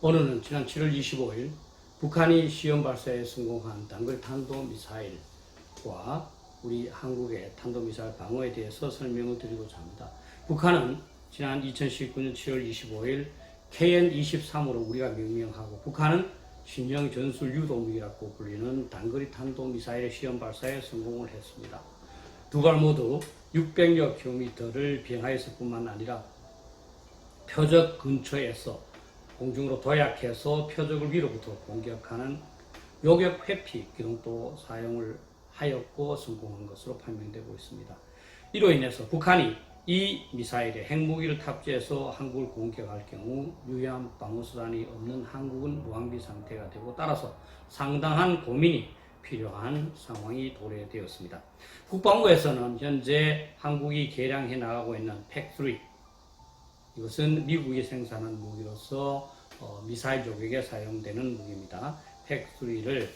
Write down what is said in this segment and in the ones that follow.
오늘은 지난 7월 25일 북한이 시험 발사에 성공한 단거리 탄도미사일과 우리 한국의 탄도미사일 방어에 대해서 설명을 드리고자 합니다. 북한은 지난 2019년 7월 25일 KN-23으로 우리가 명명하고 북한은 신형 전술 유도무기라고 불리는 단거리 탄도미사일의 시험 발사에 성공을 했습니다. 두 발 모두 600여 킬로미터를 비행하였을 뿐만 아니라 표적 근처에서 공중으로 도약해서 표적을 위로부터 공격하는 요격 회피 기동도 사용을 하였고 성공한 것으로 판명되고 있습니다. 이로 인해서 북한이 이 미사일에 핵무기를 탑재해서 한국을 공격할 경우 유효한 방어수단이 없는 한국은 무방비 상태가 되고 따라서 상당한 고민이 필요한 상황이 도래되었습니다. 국방부에서는 현재 한국이 개량해 나가고 있는 팩3, 이것은 미국이 생산한 무기로서 미사일 조격에 사용되는 무기입니다. 팩3를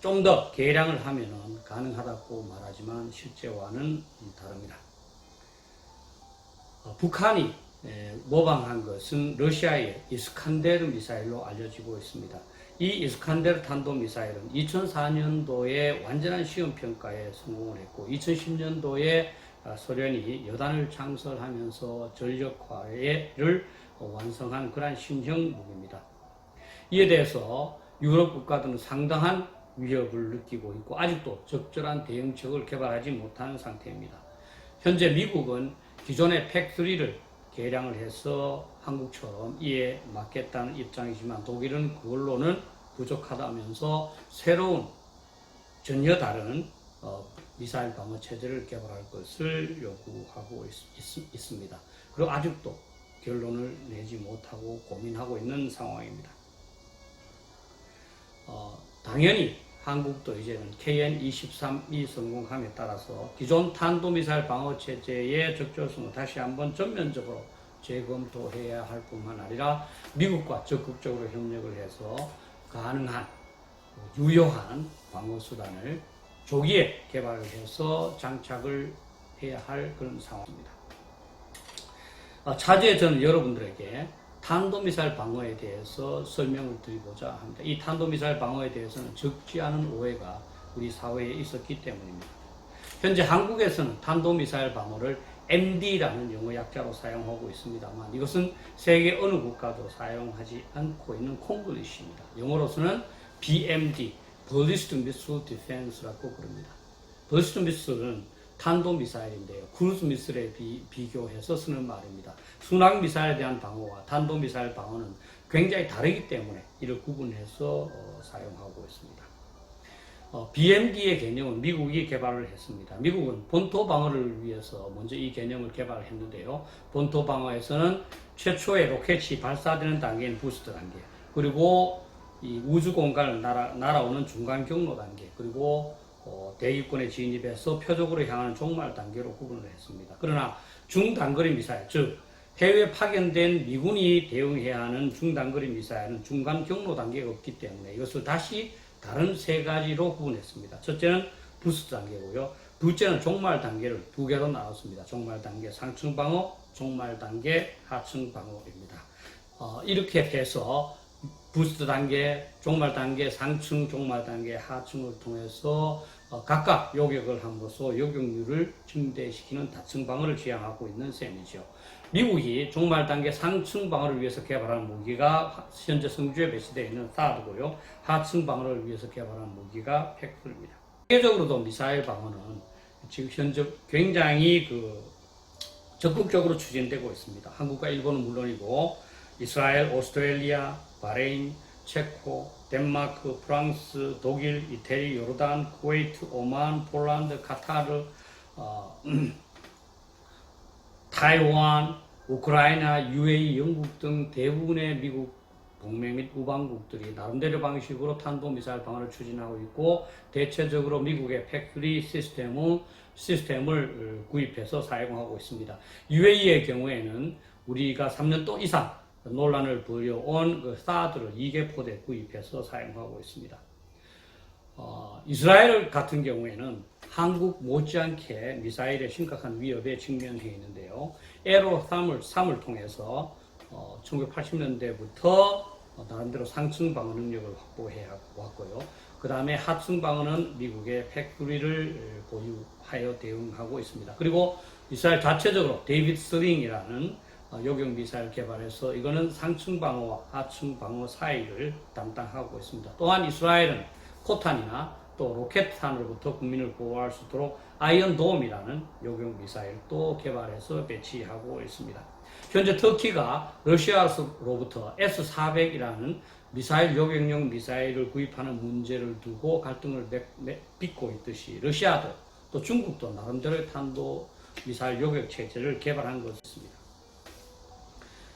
좀 더 개량을 하면 가능하다고 말하지만 실제와는 다릅니다. 북한이 모방한 것은 러시아의 이스칸데르 미사일로 알려지고 있습니다. 이 이스칸데르 탄도미사일은 2004년도에 완전한 시험평가에 성공을 했고 2010년도에 소련이 여단을 창설하면서 전력화를 완성한 그러한 신형 무기입니다. 이에 대해서 유럽 국가들은 상당한 위협을 느끼고 있고 아직도 적절한 대응책을 개발하지 못한 상태입니다. 현재 미국은 기존의 팩3를 개량을 해서 한국처럼 이에 맞겠다는 입장이지만 독일은 그걸로는 부족하다면서 새로운 전혀 다른 미사일 방어 체제를 개발할 것을 요구하고 있습니다. 그리고 아직도 결론을 내지 못하고 고민하고 있는 상황입니다. 당연히 한국도 이제는 KN-23이 성공함에 따라서 기존 탄도미사일 방어 체제의 적절성을 다시 한번 전면적으로 재검토해야 할 뿐만 아니라 미국과 적극적으로 협력을 해서 가능한 유효한 방어 수단을 조기에 개발을 해서 장착을 해야 할 그런 상황입니다. 차제에 저는 여러분들에게 탄도미사일 방어에 대해서 설명을 드리고자 합니다. 이 탄도미사일 방어에 대해서는 적지 않은 오해가 우리 사회에 있었기 때문입니다. 현재 한국에서는 탄도미사일 방어를 MD라는 영어 약자로 사용하고 있습니다만 이것은 세계 어느 국가도 사용하지 않고 있는 콩글리시입니다. 영어로서는 BMD, Ballistic Missile Defense라고 부릅니다. Ballistic Missile은 탄도미사일인데요. 크루즈 미사일에 비교해서 쓰는 말입니다. 순항 미사일에 대한 방어와 탄도미사일 방어는 굉장히 다르기 때문에 이를 구분해서 사용하고 있습니다. BMD의 개념은 미국이 개발을 했습니다. 미국은 본토 방어를 위해서 먼저 이 개념을 개발했는데요. 본토 방어에서는 최초의 로켓이 발사되는 단계인 부스트 단계, 그리고 이 우주 공간을 날아오는 중간 경로 단계, 그리고 대기권에 진입해서 표적으로 향하는 종말 단계로 구분을 했습니다. 그러나 중단거리 미사일, 즉 해외에 파견된 미군이 대응해야 하는 중단거리 미사일은 중간 경로 단계가 없기 때문에 이것을 다시 다른 세 가지로 구분했습니다. 첫째는 부스트 단계고요. 둘째는 종말 단계를 두 개로 나눴습니다. 종말 단계 상층 방어, 종말 단계 하층 방어입니다. 이렇게 해서 부스트 단계, 종말 단계, 상층, 종말 단계, 하층을 통해서 각각 요격을 함으로써 요격률을 증대시키는 다층 방어를 지향하고 있는 셈이죠. 미국이 종말 단계 상층 방어를 위해서 개발한 무기가 현재 성주에 배치되어 있는 사드고요. 하층 방어를 위해서 개발한 무기가 팩3입니다. 세계적으로도 미사일 방어는 지금 현재 굉장히 적극적으로 추진되고 있습니다. 한국과 일본은 물론이고 이스라엘, 오스트레일리아, 바레인, 체코, 덴마크, 프랑스, 독일, 이태리, 요르단, 쿠웨이트, 오만, 폴란드, 카타르, 타이완, 우크라이나, UAE, 영국 등 대부분의 미국 동맹 및 우방국들이 나름대로 방식으로 탄도미사일 방어를 추진하고 있고 대체적으로 미국의 팩3 시스템을 구입해서 사용하고 있습니다. UAE의 경우에는 우리가 3년 또 이상 논란을 벌여온 사드를 2개 포대 구입해서 사용하고 있습니다. 이스라엘 같은 경우에는 한국 못지않게 미사일의 심각한 위협에 직면해 있는데요. 에로 3을 통해서 1980년대부터 나름대로 상층 방어 능력을 확보해 왔고요. 그 다음에 하층 방어는 미국의 팩토리를 보유하여 대응하고 있습니다. 그리고 이스라엘 자체적으로 데이비드 슬링이라는 요격 미사일 개발해서 이거는 상층 방어와 하층 방어 사이를 담당하고 있습니다. 또한 이스라엘은 포탄이나 또 로켓탄으로부터 국민을 보호할 수 있도록 아이언돔이라는 요격 미사일도 개발해서 배치하고 있습니다. 현재 터키가 러시아로부터 S-400이라는 미사일 요격용 미사일을 구입하는 문제를 두고 갈등을 빚고 있듯이 러시아도 또 중국도 나름대로의 탄도 미사일 요격 체제를 개발한 것입니다.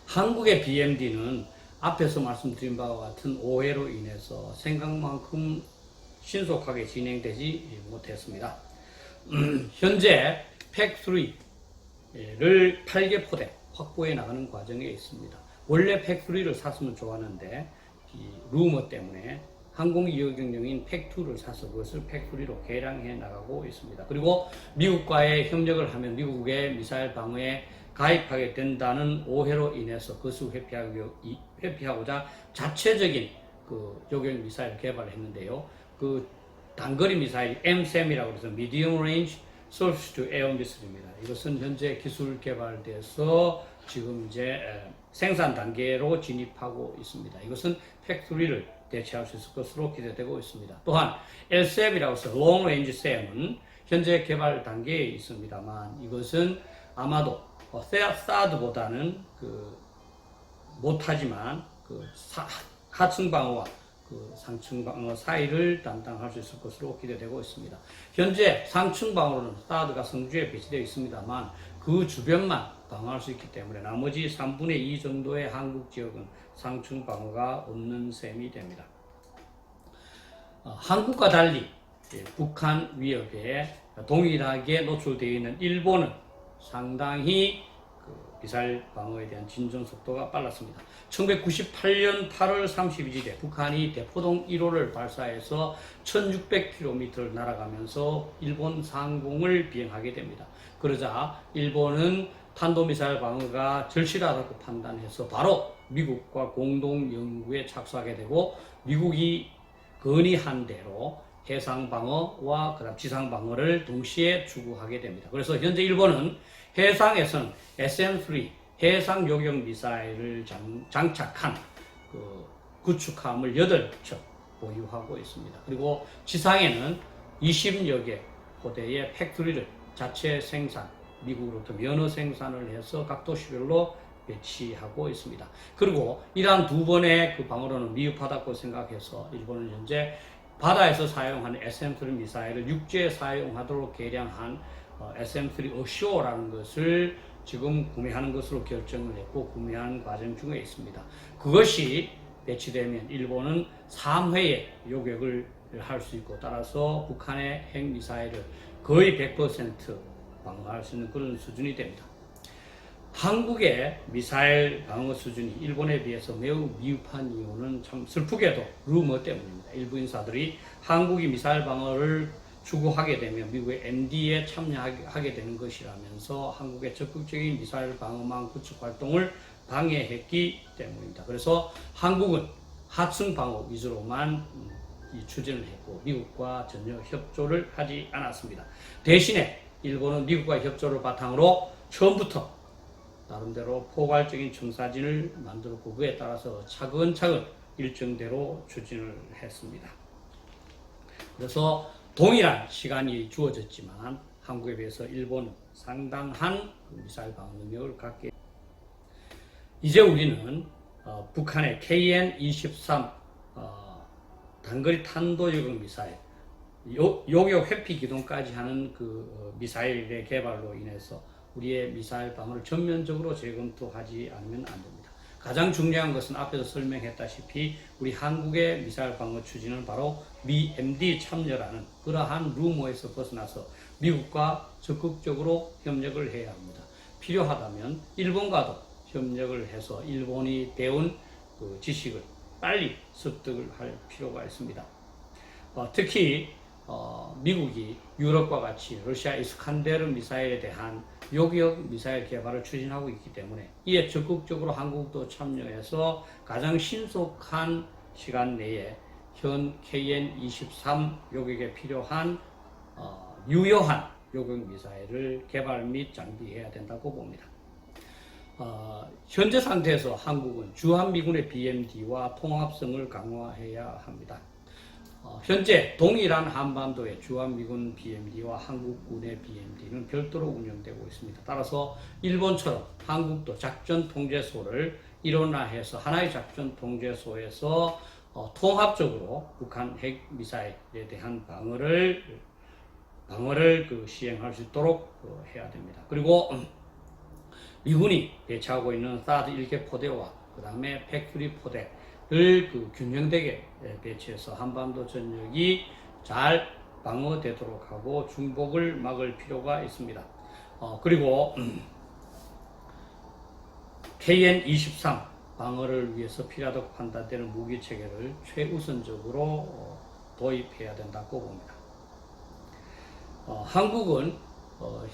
한국의 BMD는 앞에서 말씀드린 바와 같은 오해로 인해서 생각만큼 신속하게 진행되지 못했습니다. 현재 팩3를 8개 포대 확보해 나가는 과정에 있습니다. 원래 팩3를 샀으면 좋았는데 이 루머 때문에 항공기 요격용인 팩2를 사서 그것을 팩3로 개량해 나가고 있습니다. 그리고 미국과의 협력을 하면 미국의 미사일 방어에 가입하게 된다는 오해로 인해서 그것을 회피하고자 자체적인 그 요격 미사일 개발을 했는데요. 그 단거리 미사일 MSAM이라고 해서 Medium Range Surface to Air Missile입니다. 이것은 현재 기술 개발돼서 지금 이제 생산 단계로 진입하고 있습니다. 이것은 팩토리를 대체할 수 있을 것으로 기대되고 있습니다. 또한 LSAM이라고 해서 Long Range SAM은 현재 개발 단계에 있습니다만 이것은 아마도 사드보다는 못하지만 하층 방어와 상층 방어 사이를 담당할 수 있을 것으로 기대되고 있습니다. 현재 상층 방어로는 사드가 성주에 배치되어 있습니다만 그 주변만 방어할 수 있기 때문에 나머지 3분의 2 정도의 한국 지역은 상층 방어가 없는 셈이 됩니다. 한국과 달리 북한 위협에 동일하게 노출되어 있는 일본은 상당히 미사일 방어에 대한 진전 속도가 빨랐습니다. 1998년 8월 32일에 북한이 대포동 1호를 발사해서 1600km를 날아가면서 일본 상공을 비행하게 됩니다. 그러자 일본은 탄도미사일 방어가 절실하다고 판단해서 바로 미국과 공동 연구에 착수하게 되고 미국이 건의한 대로 해상 방어와 그다음 지상 방어를 동시에 추구하게 됩니다. 그래서 현재 일본은 해상에서는 SM-3 해상 요격 미사일을 장착한 구축함을 8척 보유하고 있습니다. 그리고 지상에는 20여 개 포대의 팩토리를 자체 생산, 미국으로부터 면허 생산을 해서 각 도시별로 배치하고 있습니다. 그리고 이러한 두 번의 그 방어로는 미흡하다고 생각해서 일본은 현재 바다에서 사용하는 SM-3 미사일을 육지에 사용하도록 개량한 SM-3 어쇼라는 것을 지금 구매하는 것으로 결정을 했고 구매하는 과정 중에 있습니다. 그것이 배치되면 일본은 3회의 요격을 할 수 있고 따라서 북한의 핵미사일을 거의 100% 방어할 수 있는 그런 수준이 됩니다. 한국의 미사일 방어 수준이 일본에 비해서 매우 미흡한 이유는 참 슬프게도 루머 때문입니다. 일부 인사들이 한국이 미사일 방어를 추구하게 되면 미국의 MD에 참여하게 되는 것이라면서 한국의 적극적인 미사일 방어망 구축 활동을 방해했기 때문입니다. 그래서 한국은 하층 방어 위주로만 추진을 했고 미국과 전혀 협조를 하지 않았습니다. 대신에 일본은 미국과 협조를 바탕으로 처음부터 나름대로 포괄적인 청사진을 만들었고 그에 따라서 차근차근 일정대로 추진을 했습니다. 그래서 동일한 시간이 주어졌지만 한국에 비해서 일본은 상당한 미사일 방어 능력을 갖게 이제 우리는 북한의 KN-23 단거리 탄도 요격 미사일 요격 회피 기동까지 하는 그 미사일의 개발로 인해서 우리의 미사일 방어를 전면적으로 재검토하지 않으면 안 됩니다. 가장 중요한 것은 앞에서 설명했다시피 우리 한국의 미사일 방어 추진은 바로 MD 참여라는 그러한 루머에서 벗어나서 미국과 적극적으로 협력을 해야 합니다. 필요하다면 일본과도 협력을 해서 일본이 배운 그 지식을 빨리 습득을 할 필요가 있습니다. 특히 미국이 유럽과 같이 러시아 이스칸데르 미사일에 대한 요격 미사일 개발을 추진하고 있기 때문에 이에 적극적으로 한국도 참여해서 가장 신속한 시간 내에 현 KN-23 요격에 필요한 유효한 요격 미사일을 개발 및 장비해야 된다고 봅니다. 현재 상태에서 한국은 주한미군의 BMD와 통합성을 강화해야 합니다. 현재 동일한 한반도의 주한미군 BMD와 한국군의 BMD는 별도로 운영되고 있습니다. 따라서 일본처럼 한국도 작전통제소를 일원화해서 하나의 작전통제소에서 통합적으로 북한 핵미사일에 대한 방어를 시행할 수 있도록 해야 됩니다. 그리고 미군이 배치하고 있는 사드 1개 포대와 그 다음에 팩토리 포대를 균형되게 배치해서 한반도 전역이 잘 방어되도록 하고 중복을 막을 필요가 있습니다. 그리고 KN-23 방어를 위해서 필요하다고 판단되는 무기 체계를 최우선적으로 도입해야 된다고 봅니다. 한국은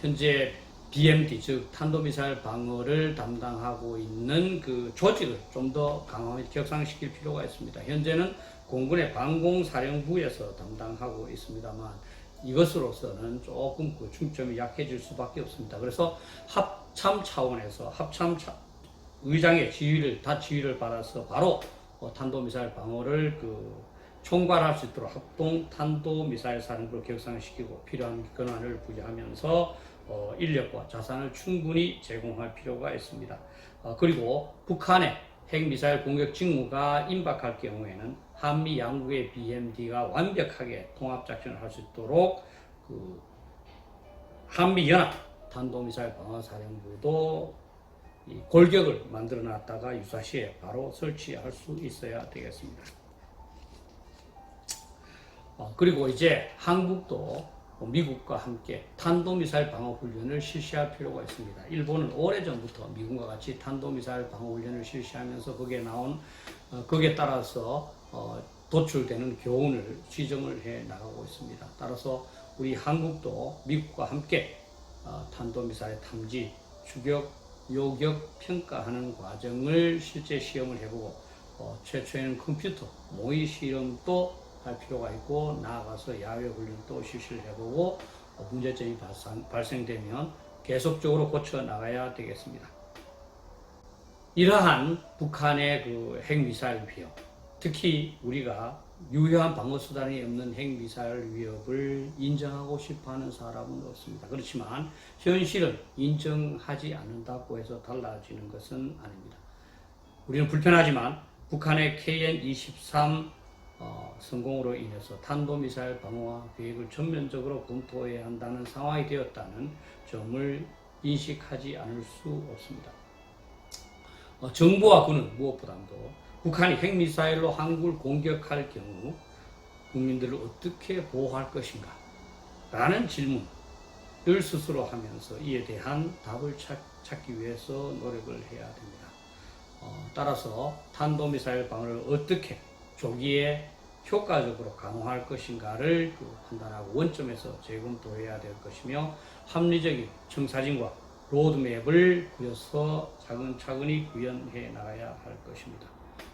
현재 BMD, 즉 탄도미사일 방어를 담당하고 있는 그 조직을 좀 더 강화 및 격상시킬 필요가 있습니다. 현재는 공군의 방공사령부에서 담당하고 있습니다만 이것으로서는 조금 그 중점이 약해질 수밖에 없습니다. 그래서 합참 차원에서 의장의 지휘를 받아서 바로 탄도미사일 방어를 총괄할 수 있도록 합동 탄도미사일 사령부를 격상시키고 필요한 권한을 부여하면서 인력과 자산을 충분히 제공할 필요가 있습니다. 그리고 북한의 핵미사일 공격 징후가 임박할 경우에는 한미 양국의 BMD가 완벽하게 통합작전을 할 수 있도록 한미연합 탄도미사일 방어사령부도 골격을 만들어 놨다가 유사시에 바로 설치할 수 있어야 되겠습니다. 그리고 이제 한국도 미국과 함께 탄도미사일 방어훈련을 실시할 필요가 있습니다. 일본은 오래전부터 미국과 같이 탄도미사일 방어훈련을 실시하면서 거기에 따라서 도출되는 교훈을 시정을 해 나가고 있습니다. 따라서 우리 한국도 미국과 함께 탄도미사일 탐지, 추격, 요격, 평가하는 과정을 실제 시험을 해보고 최초에는 컴퓨터, 모의 실험도 할 필요가 있고 나아가서 야외 훈련도 실시를 해보고 문제점이 발생되면 계속적으로 고쳐 나가야 되겠습니다. 이러한 북한의 핵미사일 위협, 특히 우리가 유효한 방어수단이 없는 핵미사일 위협을 인정하고 싶어하는 사람은 없습니다. 그렇지만 현실은 인정하지 않는다고 해서 달라지는 것은 아닙니다. 우리는 불편하지만 북한의 KN-23 성공으로 인해서 탄도미사일 방어와 계획을 전면적으로 검토해야 한다는 상황이 되었다는 점을 인식하지 않을 수 없습니다. 정부와 군은 무엇보다도 북한이 핵미사일로 한국을 공격할 경우 국민들을 어떻게 보호할 것인가 라는 질문을 스스로 하면서 이에 대한 답을 찾기 위해서 노력을 해야 됩니다. 따라서 탄도미사일 방어를 어떻게 조기에 효과적으로 강화할 것인가를 판단하고 원점에서 재검토해야 될 것이며 합리적인 청사진과 로드맵을 그려서 차근차근히 구현해 나가야 할 것입니다.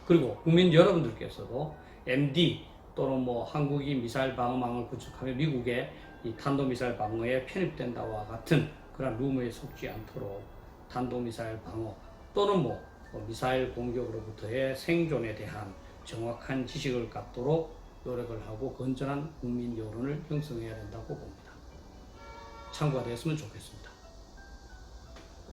그리고 국민 여러분들께서도 MD 또는 한국이 미사일 방어망을 구축하며 미국의 이 탄도미사일 방어에 편입된다와 같은 그런 루머에 속지 않도록 탄도미사일 방어 또는 미사일 공격으로부터의 생존에 대한 정확한 지식을 갖도록 노력을 하고 건전한 국민 여론을 형성해야 된다고 봅니다. 참고가 되었으면 좋겠습니다.